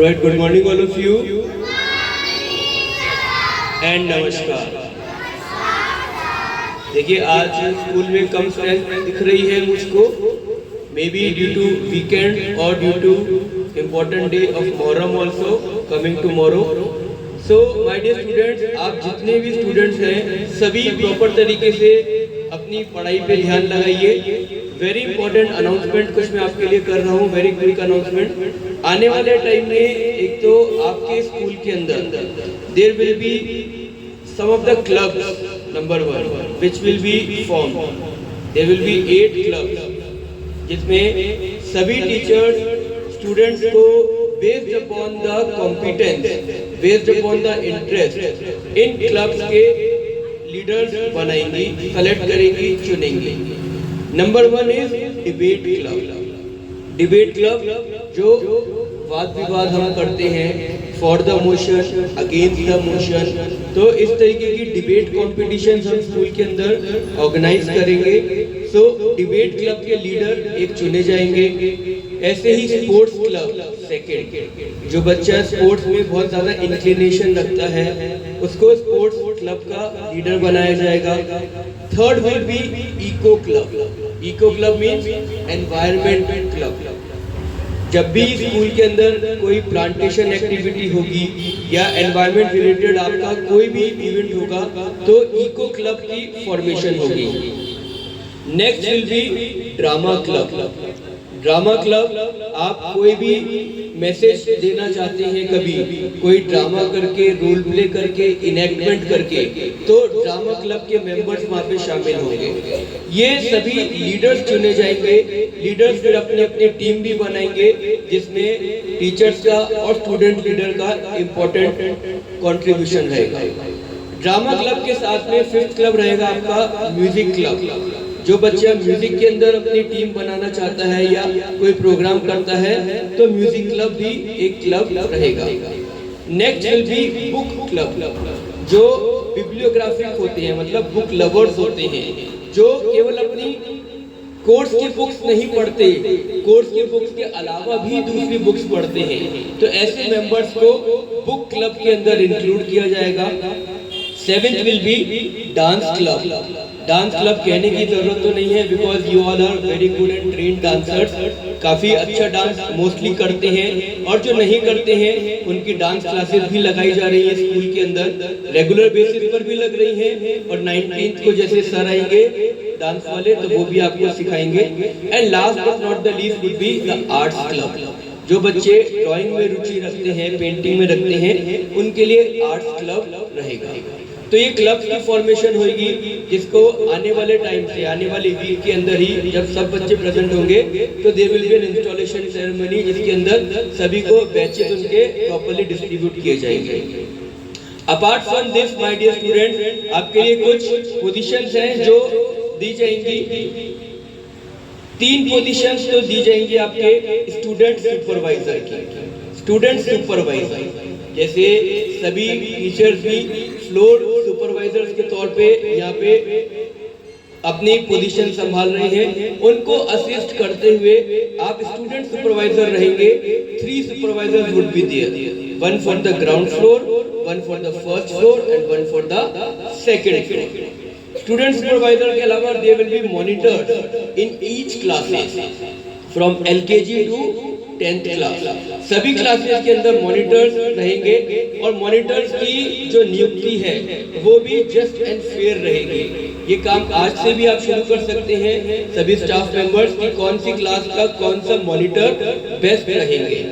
Alright, good morning all of you and नमस्कार। देखिए आज स्कूल में कम स्ट्रेंथ दिख रही है मुझको, may be due to weekend और due to important day of Muharram also coming tomorrow. So my dear students, आप जितने भी स्टूडेंट्स हैं सभी प्रॉपर तरीके से अपनी पढ़ाई पे ध्यान लगाइए। वेरी इंपॉर्टेंट अनाउंसमेंट कुछ मैं आपके लिए कर रहा हूँ, वेरी क्विक अनाउंसमेंट। आने वाले टाइम में एक तो आपके स्कूल के अंदर there will be some of the clubs, number 1 which will be form. There will be 8 clubs जिसमें सभी टीचर्स स्टूडेंट्स को based upon the competence, based upon the interest in clubs के लीडर्स बनाएंगी, सेलेक्ट करेंगी, चुनेंगी। Number 1 is debate club. Debate club जो वाद विवाद हम करते हैं, for the motion, against the motion, तो इस तरीके की डिबेट कॉम्पिटिशन हम स्कूल के अंदर ऑर्गेनाइज करेंगे। सो डिबेट क्लब के लीडर एक चुने जाएंगे। ऐसे ही स्पोर्ट्स क्लब सेकेंड, जो बच्चा स्पोर्ट्स में बहुत ज़्यादा इंक्लिनेशन रखता है उसको स्पोर्ट्स क्लब का लीडर बनाया जाएगा। Third will be eco club. Eco club means environment club. जब भी स्कूल के अंदर कोई प्लांटेशन एक्टिविटी होगी या एनवायरमेंट रिलेटेड आपका कोई भी इवेंट होगा तो इको क्लब की फॉर्मेशन होगी। Next will be drama club. Drama club आप कोई भी मैसेज देना चाहते हैं, कभी कोई ड्रामा करके, रोल प्ले करके, इनएक्टमेंट करके, तो ड्रामा क्लब के मेंबर्स वहाँ पे शामिल होंगे। ये सभी लीडर्स चुने जाएंगे। लीडर्स फिर अपनी अपनी टीम भी बनाएंगे जिसमें टीचर्स का और स्टूडेंट लीडर का इम्पोर्टेंट कंट्रीब्यूशन रहेगा। ड्रामा क्लब के साथ में 5th क्लब रहेगा आपका म्यूजिक क्लब। जो बच्चा म्यूजिक के अंदर अपनी टीम बनाना चाहता है या कोई प्रोग्राम करता है तो म्यूजिक क्लब भी एक क्लब रहेगा। Next will be book club. जो बिब्लियोग्राफिक होते हैं, मतलब बुक लवर्स होते हैं, जो केवल अपनी कोर्स की बुक्स नहीं पढ़ते, कोर्स की बुक्स के अलावा भी दूसरी बुक्स पढ़ते हैं, तो ऐसे मेंबर्स को बुक क्लब के अंदर इंक्लूड किया जाएगा। 7th will be dance club. Dance club कहने की जरूरत तो नहीं है, because you all are very good and trained dancers. काफी अच्छा डांस मोस्टली करते हैं और जो नहीं करते हैं उनकी डांस क्लासेस भी लगाई जा रही है स्कूल के अंदर, रेगुलर बेसिस पर भी लग रही हैं। और 19th को जैसे सर आएंगे डांस वाले तो वो भी आपको सिखाएंगे। And last but not the least would be the arts club. जो बच्चे ड्राइंग में रुचि रखते हैं, पेंटिंग में रखते हैं, उनके लिए आर्ट्स क्लब रहेगा। तो ये क्लब की फॉर्मेशन होगी जिसको आने वाले टाइम से, आने वाले वीक के अंदर ही जब सब बच्चे प्रेजेंट होंगे तो there will be an installation ceremony जिसके अंदर सभी को बैचेस उनके प्रॉपर्ली डिस्ट्रीब्यूट किए जाएंगे। Apart from this my dear student, आपके लिए कुछ पोजीशंस हैं जो दी जाएंगी। 3 पोजीशंस तो दी जाएंगी आपके स्टूडेंट सुपरवाइजर की। स्टूडेंट सुपरवाइजर जैसे सभी टीचर्स भी फ्लोर सुपरवाइजर्स के तौर पे यहाँ पे अपनी पोजीशन संभाल रहे हैं, उनको असिस्ट करते हुए आप स्टूडेंट सुपरवाइजर रहेंगे। 3 supervisors would be there, 1 for the ground floor, 1 for the first floor and 1 for the second floor. Student supervisor के अलावा there will be monitors in each classes from LKG to 10th class. सभी classes के अंदर monitors रहेंगे और monitors की जो नियुक्ति है वो भी जस्ट एंड फेयर रहेगी। ये काम आज से भी आप शुरू कर सकते हैं सभी स्टाफ मेंबर्स की कौन सी क्लास का कौन सा मॉनिटर बेस्ट रहेंगे,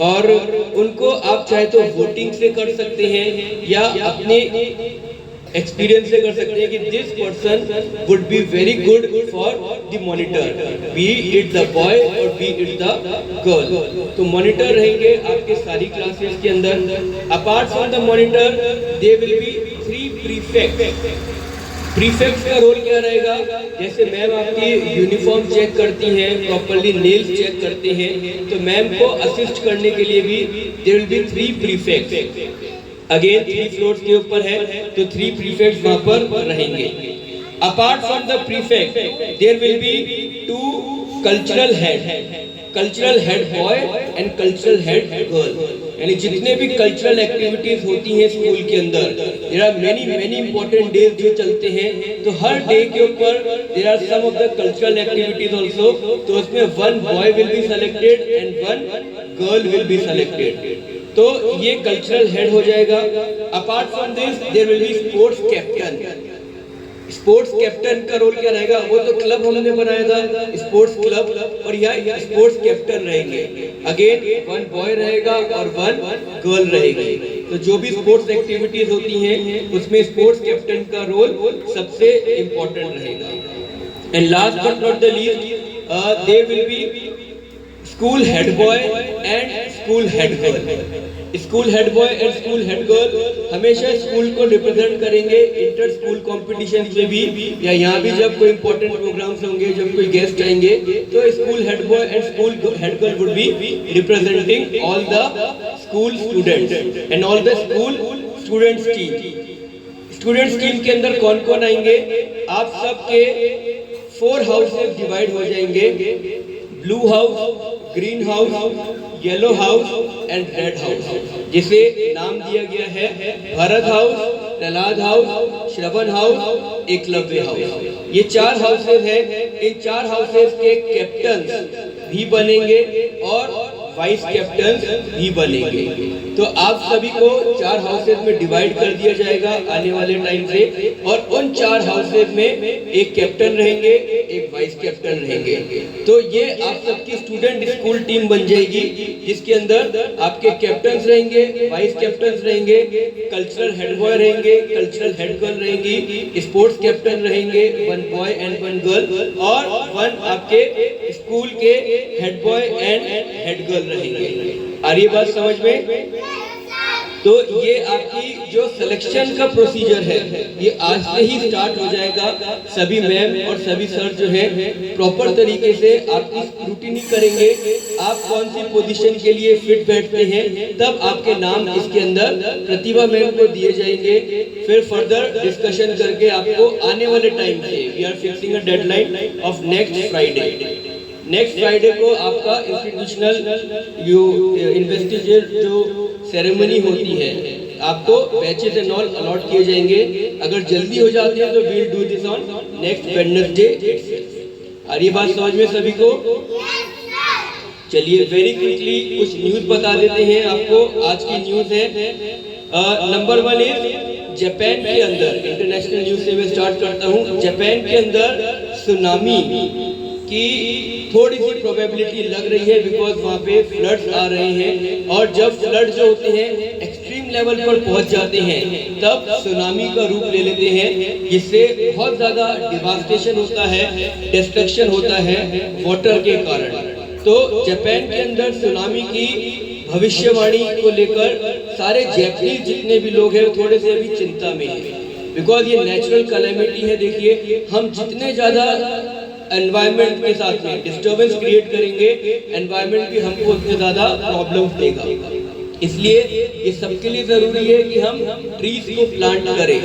और उनको आप चाहे तो वोटिंग से कर सकते हैं या अपने एक्सपीरियंस से कर सकते हैं कि this person would be very good for the monitor, be it the boy और बी इट द गर्ल। तो मॉनिटर रहेंगे आपके सारी क्लासेस के अंदर। Apart from the monitor there will be 3 prefect. Prefect का रोल क्या रहेगा? जैसे मैम आपकी यूनिफॉर्म चेक करती हैं, प्रॉपर्ली नेल्स चेक करते हैं, तो मैम को असिस्ट करने के लिए भी there will be 3 prefect. Again 3 floors के ऊपर है तो 3 प्रीफेक्ट्स वहां पर रहेंगे। Apart from the prefect there will be 2 cultural head. Cultural head boy and cultural head girl, यानी जितने भी कल्चरल एक्टिविटीज होती हैं स्कूल के अंदर, there are many important days जो चलते हैं, तो हर डे के ऊपर there are some of the cultural activities also, तो उसमें one boy will be selected and one girl will be selected, तो ये कल्चरल हेड हो जाएगा। Apart from this there will be sports captain. Sports captain का role क्या रहेगा, वो तो क्लब हमने बनाया था स्पोर्ट्स क्लब, और यहाँ स्पोर्ट्स कैप्टन रहेंगे, अगेन वन बॉय रहेगा और वन गर्ल रहेगी, तो जो भी स्पोर्ट्स एक्टिविटीज होती हैं उसमें स्पोर्ट्स कैप्टन का रोल सबसे इम्पोर्टेंट रहेगा। And last but not the least there will be school head boy and school head girl. School head boy and school head girl हमेशा स्कूल को रिप्रेजेंट करेंगे inter school competition में भी, या यहाँ भी जब कोई इंपॉर्टेंट प्रोग्राम्स होंगे, जब कोई गेस्ट आएंगे, तो school head boy and school head girl would be representing all the school students and all the school students team. Students team के अंदर कौन कौन आएंगे, आप सबके 4 हाउसेस डिवाइड हो जाएंगे, blue house, green house, yellow house and red house, जिसे नाम दिया गया है भारत हाउस, प्रहलाद हाउस, श्रवण हाउस, एकलव्य हाउस। ये 4 हाउसेस हैं, इन 4 हाउसेस के कैप्टन भी बनेंगे और वाइस कैप्टन भी बनेंगे, तो आप सभी को 4 हाउसेस में डिवाइड कर दिया जाएगा आने वाले टाइम से, और उन 4 हाउसेस में एक कैप्टन रहेंगे, एक वाइस कैप्टन रहेंगे, तो ये आप सबकी स्टूडेंट स्कूल टीम बन जाएगी, जिसके अंदर आपके कैप्टन रहेंगे, वाइस कैप्टन रहेंगे, कल्चरल हेड बॉय रहेंगे, कल्चरल हेड गर्ल रहेंगी, स्पोर्ट्स कैप्टन रहेंगे, one boy and one girl, और वन आपके स्कूल के head boy and head girl रहेंगे। आ रही बात समझ में? तो ये आपकी जो सिलेक्शन का प्रोसीजर है ये आज से ही स्टार्ट हो जाएगा। सभी मैम और सभी सर जो है प्रॉपर तरीके से आपकी स्क्रूटिनी करेंगे, आप कौन सी पोजीशन के लिए फिट बैठते हैं, तब आपके नाम इसके अंदर प्रतिभा मैम को दिए जाएंगे। फिर फर्दर डिस्कशन करके आपको आने वाले टाइम से we are fixing a deadline of next Friday को आपका इंस्टीट्यूशनल इन्वेस्टिगेट जो सेरेमनी होती है, आपको बैचेस एंड ऑल अलॉट किए जाएंगे। अगर जल्दी हो जाती है तो we will do this on next Wednesday itself. आ रही बात समझ में सभी को? चलिए वेरी क्विकली कुछ न्यूज बता देते हैं आपको। आज की न्यूज है नंबर 1 इज जापान के अंदर, इंटरनेशनल न्यूज से मैं स्टार्ट करता हूँ। जापान के अंदर सुनामी की थोड़ी सी प्रोबेबिलिटी लग रही है, बिकॉज वहाँ पे फ्लड्स आ रहे हैं, और जब फ्लड जो होते हैं एक्सट्रीम लेवल पर पहुँच जाते हैं तब सुनामी का रूप ले लेते हैं, जिससे बहुत ज़्यादा डिवास्टेशन होता है, डिस्ट्रक्शन होता है वाटर के कारण। तो जापान के अंदर सुनामी की भविष्यवाणी को लेकर सारे जापानीज जितने भी लोग हैं थोड़े से अभी चिंता में हैं, बिकॉज ये नेचुरल कैलेमिटी है। देखिए हम जितने ज़्यादा एनवायरनमेंट के साथ में डिस्टर्बेंस क्रिएट करेंगे, एनवायरनमेंट भी हमको उतने ज़्यादा प्रॉब्लम्स देगा। इसलिए ये सबके लिए ज़रूरी है कि हम ट्रीज को प्लांट करें,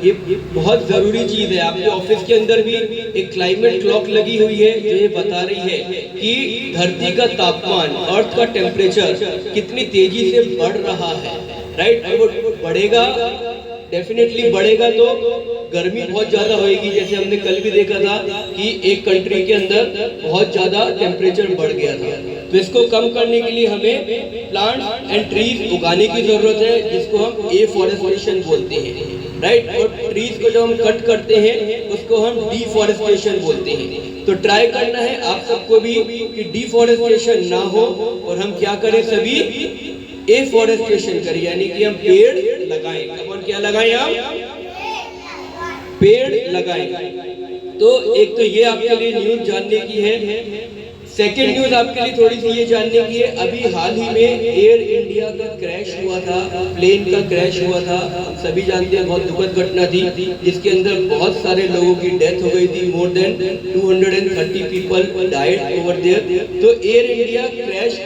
ये बहुत ज़रूरी चीज़ है। आपके ऑफिस के अंदर भी एक क्लाइमेट क्लॉक लगी हुई है जो ये बता रही है कि धरती का तापमान, अर्थ का टेम्परेचर कितनी तेजी से बढ़ रहा है, राइट। और वो बढ़ेगा, डेफिनेटली बढ़ेगा, तो गर्मी बहुत ज़्यादा होएगी। जैसे हमने कल भी देखा था कि एक कंट्री के अंदर बहुत ज़्यादा टेम्परेचर बढ़ गया था। तो इसको कम करने के लिए हमें प्लांट्स एंड ट्रीज उगाने की ज़रूरत है, जिसको हम एफॉरेस्टेशन बोलते हैं, राइट। और ट्रीज को जब हम कट करते हैं उसको हम डिफॉरेस्टेशन बोलते हैं। तो ट्राई करना है आप सबको भी कि डिफॉरेस्टेशन ना हो, और हम क्या करें, सभी एफॉरेस्टेशन करें, यानी कि हम पेड़ लगाएं। कौन क्या लगाएं? हम पेड़ लगाएं। तो एक तो ये आपके लिए न्यूज जानने की है। सेकेंड न्यूज आपके लिए थोड़ी सी ये जानने की है, अभी हाल ही में एयर इंडिया का क्रैश हुआ था, प्लेन का क्रैश हुआ था। सभी जानते हैं बहुत दुखद घटना थी, जिसके अंदर बहुत सारे लोगों की डेथ हो गई थी। More than 230 people died over there. तो Air India crash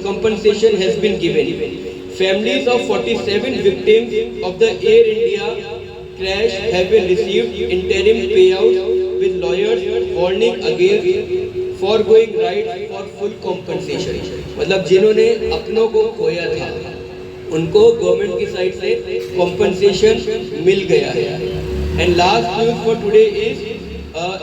compensation has been given. Families of 47 victims of the Air India crash have been received interim payouts, with lawyers warning against foregoing rights for full compensation, मतलब जिन्होंने अपनों को खोया था उनको government की side से compensation मिल गया है। And last news for today is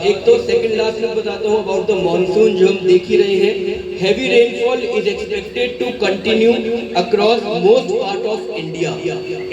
एक तो सेकंड लास्ट में बताता हूँ अबाउट द मॉनसून जो हम देख ही रहे हैं। Heavy rainfall is expected to continue across most part of India.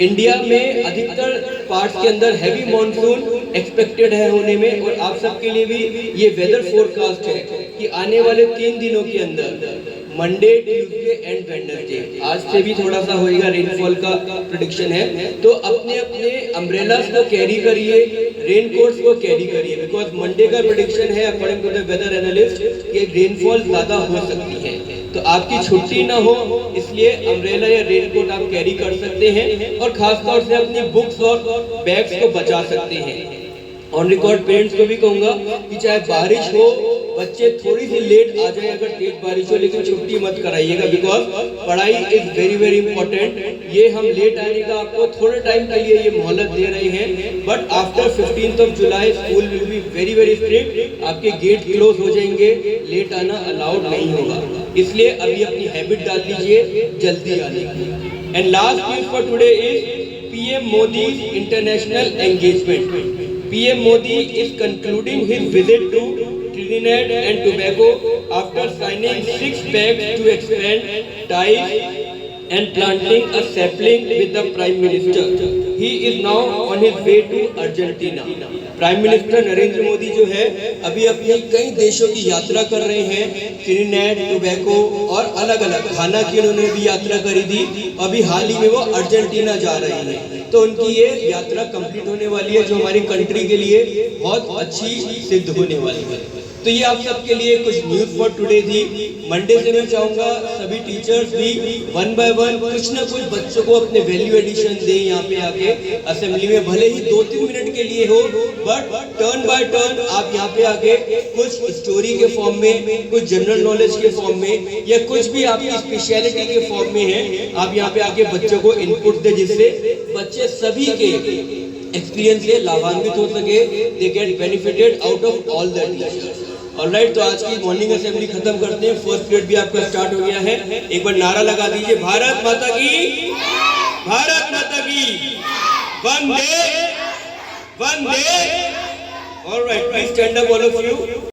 India में अधिकतर पार्ट्स के अंदर हैवी मॉनसून एक्सपेक्टेड है होने में। और आप सबके लिए भी ये वेदर फोरकास्ट है कि आने वाले 3 दिनों के अंदर मंडे, ट्यूसडे एंड वेडनेसडे, आज से भी थोड़ा सा होएगा रेनफॉल का प्रेडिक्शन है। तो अपने अपने अम्ब्रेलास को कैरी करिए, रेनकोट्स को कैरी करिए, बिकॉज मंडे का प्रेडिक्शन है according to the weather analyst कि रेनफॉल ज्यादा हो सकती है। तो आपकी छुट्टी ना हो इसलिए अम्ब्रेला या रेनकोट आप कैरी कर सकते हैं और खासतौर से अपनी बुक्स और बैग्स को बचा सकते हैं। ऑन रिकॉर्ड पेरेंट्स को भी कहूंगा कि चाहे बारिश हो, बच्चे थोड़ी सी लेट आ जाए अगर तेज बारिश हो, लेकिन छुट्टी मत कराइएगा, बिकॉज पढ़ाई इज वेरी वेरी इंपॉर्टेंट। ये हम लेट आने का आपको थोड़े टाइम के लिए ये मोहलत दे रहे हैं, but after 15 July school will be very very strict. आपके गेट क्लोज हो जाएंगे, लेट आना अलाउड नहीं होगा, इसलिए अभी अपनी हैबिट डाल लीजिए जल्दी आने की। And last news for today is PM Modi international engagement. PM Modi is concluding his visit to Trinidad and Tobago after signing 6 pacts to expand ties and planting a sapling with the Prime Minister. He is now on his way to Argentina. Prime minister Narendra Modi जो है अभी अपनी कई देशों की यात्रा कर रहे हैं, ट्रिनिडेड, टोबैगो और अलग अलग घाना की उन्होंने भी यात्रा करी थी। अभी हाल ही में वो अर्जेंटीना जा रहे हैं, तो उनकी ये यात्रा कंप्लीट होने वाली है जो हमारी कंट्री के लिए बहुत अच्छी सिद्ध होने वाली है। तो ये आप सबके लिए कुछ न्यूज फॉर टुडे थी। मंडे से मैं चाहूंगा सभी टीचर्स भी 1 बाय 1 कुछ ना कुछ बच्चों को अपने वैल्यू एडिशन दें यहाँ पे आके असेंबली में, भले ही 2-3 मिनट के लिए हो, बट टर्न बाय टर्न आप यहाँ पे आके कुछ स्टोरी के फॉर्म में, कुछ जनरल नॉलेज के फॉर्म में या कुछ भी आपकी स्पेशलिटी के फॉर्म में है, आप यहाँ पे आके बच्चों को इनपुट दे, जिससे बच्चे सभी के एक्सपीरियंस से लाभान्वित हो सके, they get benefited out of all the teachers. Alright, तो आज की मॉर्निंग असेंबली खत्म करते हैं। फर्स्ट पीरियड भी आपका स्टार्ट हो गया है। एक बार नारा लगा दीजिए, भारत माता की, भारत माता की, वंदे वंदे। Alright, please stand up all of you.